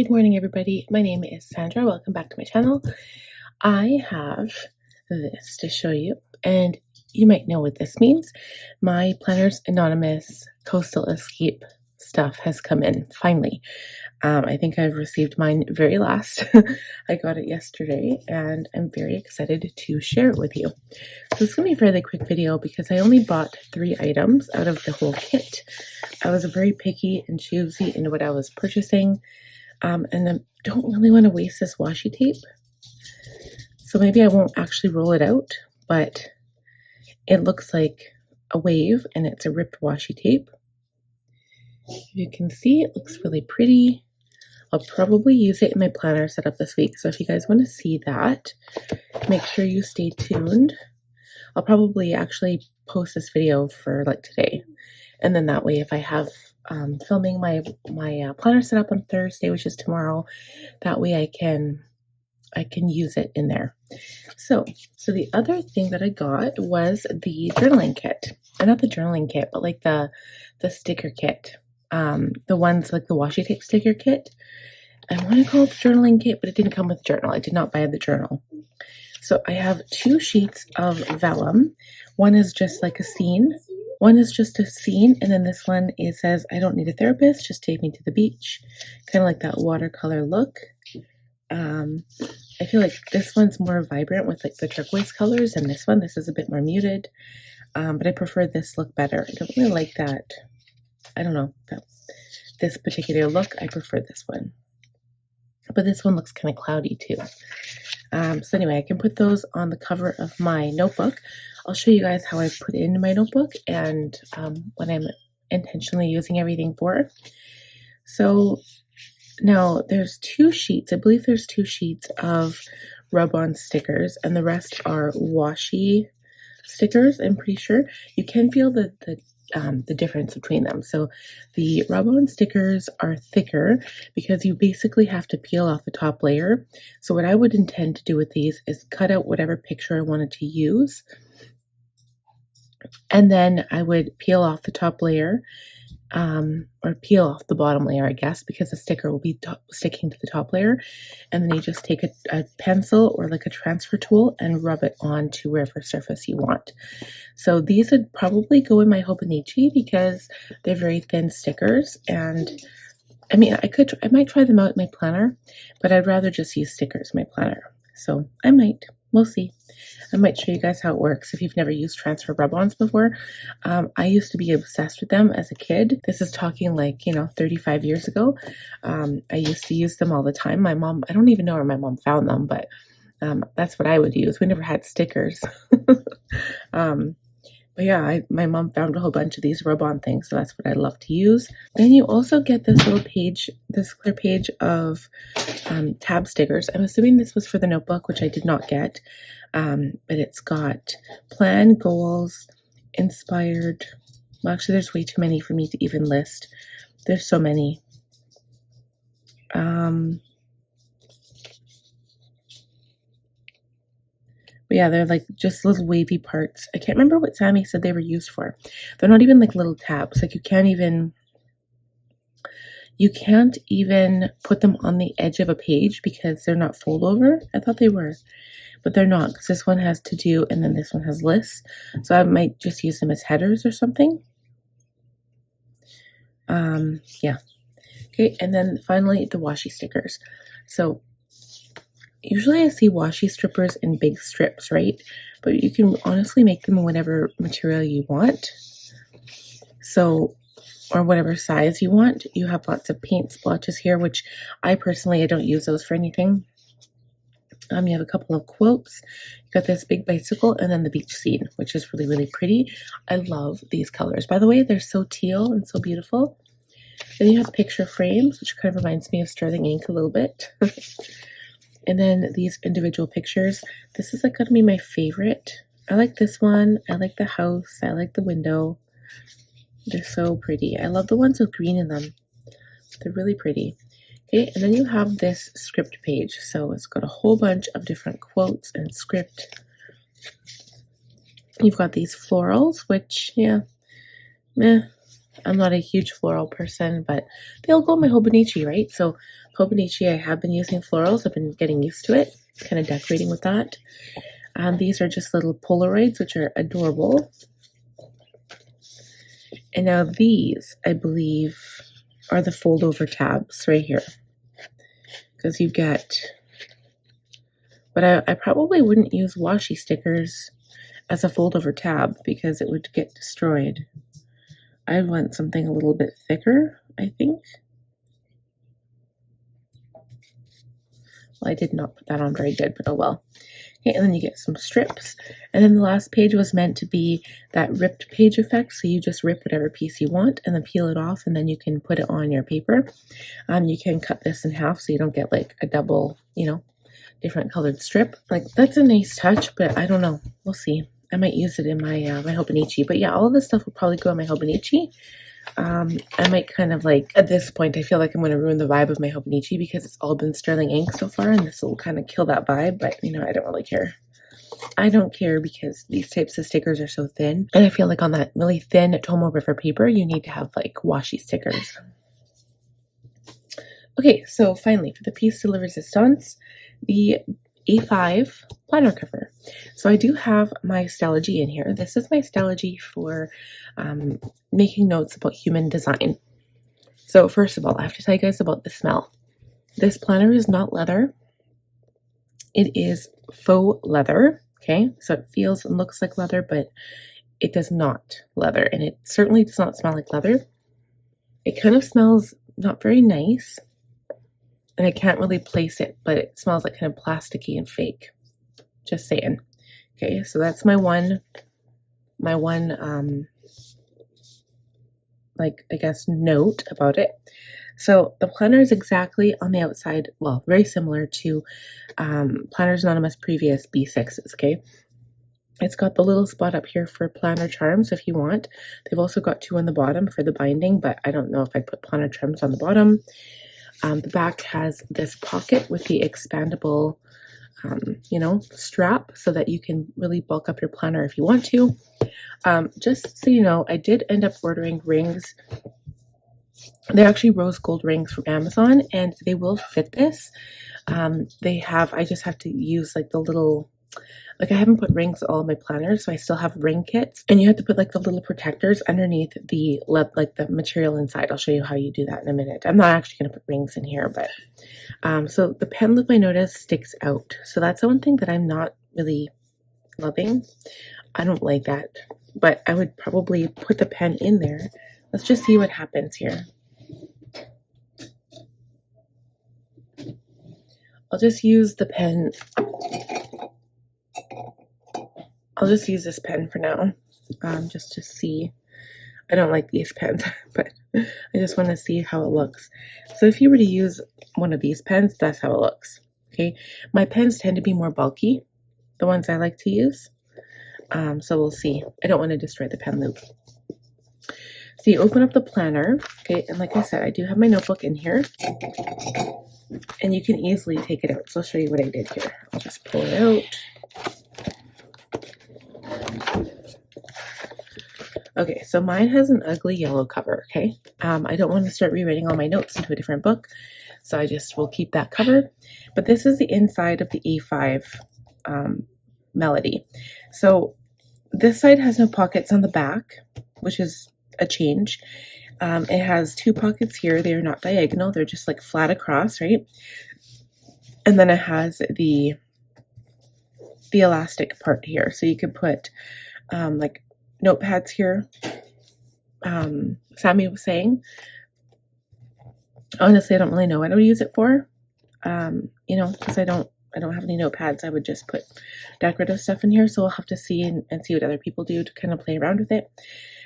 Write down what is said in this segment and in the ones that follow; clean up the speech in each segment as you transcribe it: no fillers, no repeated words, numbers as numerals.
Good morning, everybody. My name is Sandra. Welcome back to my channel. I have this to show you, and you might know what this means. My Planners Anonymous Coastal Escape stuff has come in, finally. I think I've received mine very last. I got it yesterday, and I'm very excited to share it with you. So it's going to be a fairly quick video because I only bought 3 items out of the whole kit. I was very picky and choosy in what I was purchasing. And I don't really want to waste this washi tape. So maybe I won't actually roll it out, but it looks like a wave and it's a ripped washi tape. You can see it looks really pretty. I'll probably use it in my planner setup this week. So if you guys want to see that, make sure you stay tuned. I'll probably actually post this video for like today. And then that way, if I have filming my planner set up on Thursday, which is tomorrow, that way I can use it in there. So the other thing that I got was the journaling kit, and not the journaling kit, but like the sticker kit, the ones like the washi tape sticker kit. I want to call it the journaling kit, but it didn't come with a journal. I did not buy the journal. So I have 2 sheets of vellum. One is just like a scene. One is just a scene, and then this one, it says, I don't need a therapist, just take me to the beach. Kind of like that watercolor look. I feel like this one's more vibrant with like the turquoise colors than this one. This is a bit more muted, but I prefer this look better. I don't really like that. I don't know, this particular look. I prefer this one. But this one looks kind of cloudy too. So anyway, I can put those on the cover of my notebook. I'll show you guys how I put it into my notebook and what I'm intentionally using everything for. So now there's 2 sheets. I believe there's 2 sheets of rub-on stickers, and the rest are washi stickers. I'm pretty sure you can feel the difference between them. So the rub-on stickers are thicker because you basically have to peel off the top layer. So what I would intend to do with these is cut out whatever picture I wanted to use, and then I would peel off the top layer, or peel off the bottom layer, I guess, because the sticker will be sticking to the top layer. And then you just take a pencil or like a transfer tool and rub it onto wherever surface you want. So these would probably go in my Hobonichi because they're very thin stickers. And I mean, I might try them out in my planner, but I'd rather just use stickers in my planner. So I might. We'll see. I might show you guys how it works if you've never used transfer rub-ons before. I used to be obsessed with them as a kid. This is talking like, 35 years ago. I used to use them all the time. My mom, I don't even know where my mom found them, but that's what I would use. We never had stickers. But yeah, my mom found a whole bunch of these rub-on things, so that's what I love to use. Then you also get this little page, this clear page of tab stickers. I'm assuming this was for the notebook, which I did not get, but it's got plan, goals, inspired. Well, actually, there's way too many for me to even list. There's so many. But yeah, they're like just little wavy parts. I can't remember what Sammy said they were used for. They're not even like little tabs. Like you can't even put them on the edge of a page because they're not fold over. I thought they were, but they're not, because this one has to do and then this one has lists. So I might just use them as headers or something. Yeah. Okay, and then finally the washi stickers. So usually I see washi strippers in big strips, right? But you can honestly make them in whatever material you want. So, or whatever size you want. You have lots of paint splotches here, which I don't use those for anything. You have a couple of quotes. You got this big bicycle and then the beach scene, which is really, really pretty. I love these colors. By the way, they're so teal and so beautiful. Then you have picture frames, which kind of reminds me of Sterling Ink a little bit. And then these individual pictures. This is like going to be my favorite. I like this one. I like the house. I like the window. They're so pretty. I love the ones with green in them. They're really pretty. Okay, and then you have this script page. So it's got a whole bunch of different quotes and script. You've got these florals, which, yeah, I'm not a huge floral person, but they'll go in my Hobonichi, right? So Hobonichi, I have been using florals. I've been getting used to it, kind of decorating with that. These are just little Polaroids, which are adorable. And now these, I believe, are the fold over tabs right here. Because you get, but I probably wouldn't use washi stickers as a fold over tab because it would get destroyed. I want something a little bit thicker, I think. Well, I did not put that on very good, but oh well. Okay, and then you get some strips. And then the last page was meant to be that ripped page effect. So you just rip whatever piece you want and then peel it off, and then you can put it on your paper. You can cut this in half so you don't get like a double, different colored strip. Like, that's a nice touch, but I don't know. We'll see. I might use it in my my Hobonichi. But yeah, all of this stuff will probably go in my Hobonichi. I might kind of like, at this point, I feel like I'm going to ruin the vibe of my Hobonichi because it's all been sterling ink so far, and this will kind of kill that vibe, but I don't really care. I don't care because these types of stickers are so thin, and I feel like on that really thin Tombow River paper, you need to have like washi stickers. Okay, so finally, for the piece de la resistance, the A5 planner cover. So I do have my Stalogy in here. This is my Stalogy for making notes about human design. So first of all, I have to tell you guys about the smell. This planner is not leather. It is faux leather, okay? So it feels and looks like leather, but it does not leather, and it certainly does not smell like leather. It kind of smells not very nice, and I can't really place it, but it smells like kind of plasticky and fake. Just saying. Okay, so that's my one, like, I guess, note about it. So the planner is exactly on the outside, well, very similar to Planners Anonymous previous B6s, okay? It's got the little spot up here for planner charms if you want. They've also got two on the bottom for the binding, but I don't know if I'd put planner charms on the bottom. The back has this pocket with the expandable, strap so that you can really bulk up your planner if you want to. Just so you know, I did end up ordering rings. They're actually rose gold rings from Amazon, and they will fit this. I just have to use like the little, like, I haven't put rings on all my planners, so I still have ring kits, and you have to put like the little protectors underneath the material inside. I'll show you how you do that in a minute. I'm not actually going to put rings in here, but so the pen loop, I noticed, sticks out. So that's the one thing that I'm not really loving. I don't like that, but I would probably put the pen in there. Let's just see what happens here. I'll just use the pen. I'll just use this pen for now, just to see. I don't like these pens, but I just want to see how it looks. So if you were to use one of these pens, that's how it looks. Okay, my pens tend to be more bulky, the ones I like to use. So we'll see. I don't want to destroy the pen loop. So you open up the planner, okay, and like I said, I do have my notebook in here, and you can easily take it out. So I'll show you what I did here. I'll just pull it out. Okay, so mine has an ugly yellow cover, okay? I don't want to start rewriting all my notes into a different book, so I just will keep that cover. But this is the inside of the A5 Melody. So this side has no pockets on the back, which is a change. It has two pockets here. They are not diagonal. They're just like flat across, right? And then it has the elastic part here. So you could put like notepads here. Sammy was saying, honestly, I don't really know what I would use it for. Because I don't have any notepads. I would just put decorative stuff in here. So we'll have to see and see what other people do to kind of play around with it.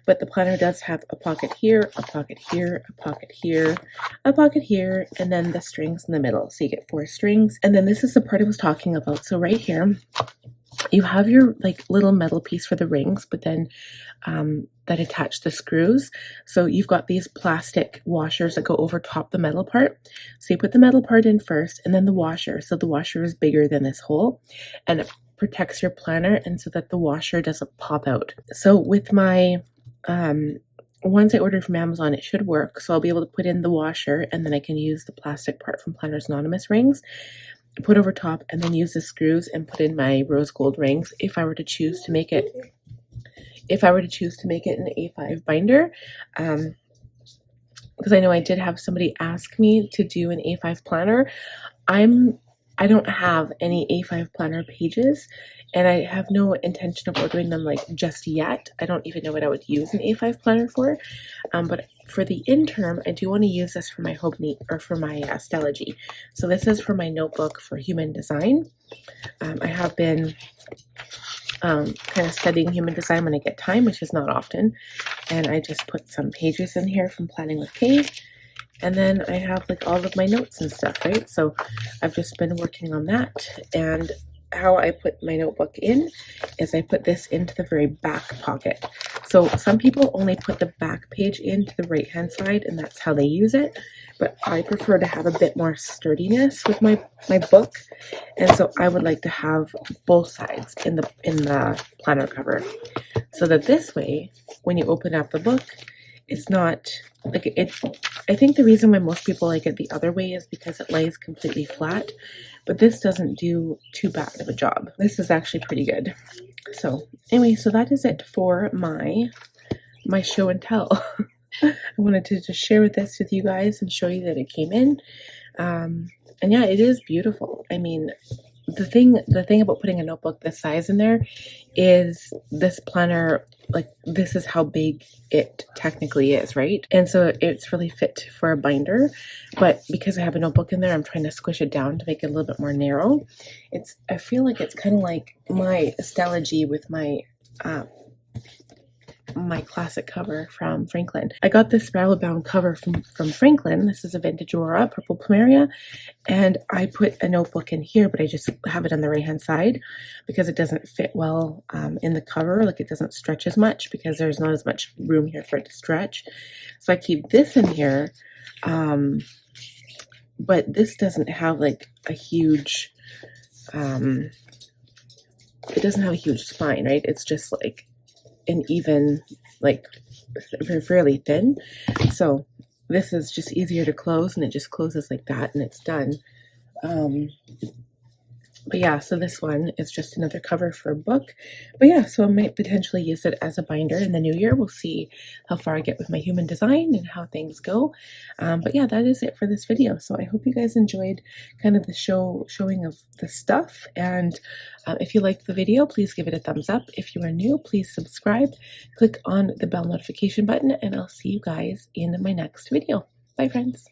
But the planner does have a pocket here, a pocket here, a pocket here, a pocket here, and then the strings in the middle. So you get 4 strings. And then this is the part I was talking about. So right here, you have your like little metal piece for the rings, but then that attach the screws. So you've got these plastic washers that go over top the metal part. So you put the metal part in first, and then the washer. So the washer is bigger than this hole, and it protects your planner, and so that the washer doesn't pop out. So with my once I ordered from Amazon, it should work. So I'll be able to put in the washer, and then I can use the plastic part from Planners Anonymous rings, put over top, and then use the screws and put in my rose gold rings if I were to choose to make it. If I were to choose to make it an A5 binder, because I know I did have somebody ask me to do an A5 planner. I don't have any A5 planner pages, and I have no intention of ordering them like just yet. I don't even know what I would use an A5 planner for, but for the interim, I do want to use this for my for my Stellology. So this is for my notebook for human design. I have been kind of studying human design when I get time, which is not often, and I just put some pages in here from Planning with Fave. And then I have like all of my notes and stuff, right? So I've just been working on that. And how I put my notebook in is I put this into the very back pocket. So some people only put the back page into the right hand side, and that's how they use it. But I prefer to have a bit more sturdiness with my book. And so I would like to have both sides in the planner cover. So that this way, when you open up the book, it's not like it. I think the reason why most people like it the other way is because it lays completely flat, but this doesn't do too bad of a job. This is actually pretty good. So anyway, so that is it for my show and tell. I wanted to just share this with you guys and show you that it came in. And yeah, it is beautiful. I mean, the thing about putting a notebook this size in there is this planner, like this is how big it technically is, right? And so it's really fit for a binder, but because I have a notebook in there, I'm trying to squish it down to make it a little bit more narrow. I feel like it's kind of like my Stellology with my my classic cover from Franklin. I got this spiral bound cover from Franklin. This is a vintage Aurora, purple plumeria, and I put a notebook in here, but I just have it on the right hand side because it doesn't fit well in the cover. Like it doesn't stretch as much because there's not as much room here for it to stretch. So I keep this in here, but this doesn't have like a huge, it doesn't have a huge spine, right? It's just like an even, like fairly thin. So this is just easier to close, and it just closes like that and it's done. But yeah, so this one is just another cover for a book. But yeah, so I might potentially use it as a binder in the new year. We'll see how far I get with my human design and how things go. But yeah, that is it for this video. So I hope you guys enjoyed kind of the showing of the stuff. And if you liked the video, please give it a thumbs up. If you are new, please subscribe. Click on the bell notification button, and I'll see you guys in my next video. Bye, friends.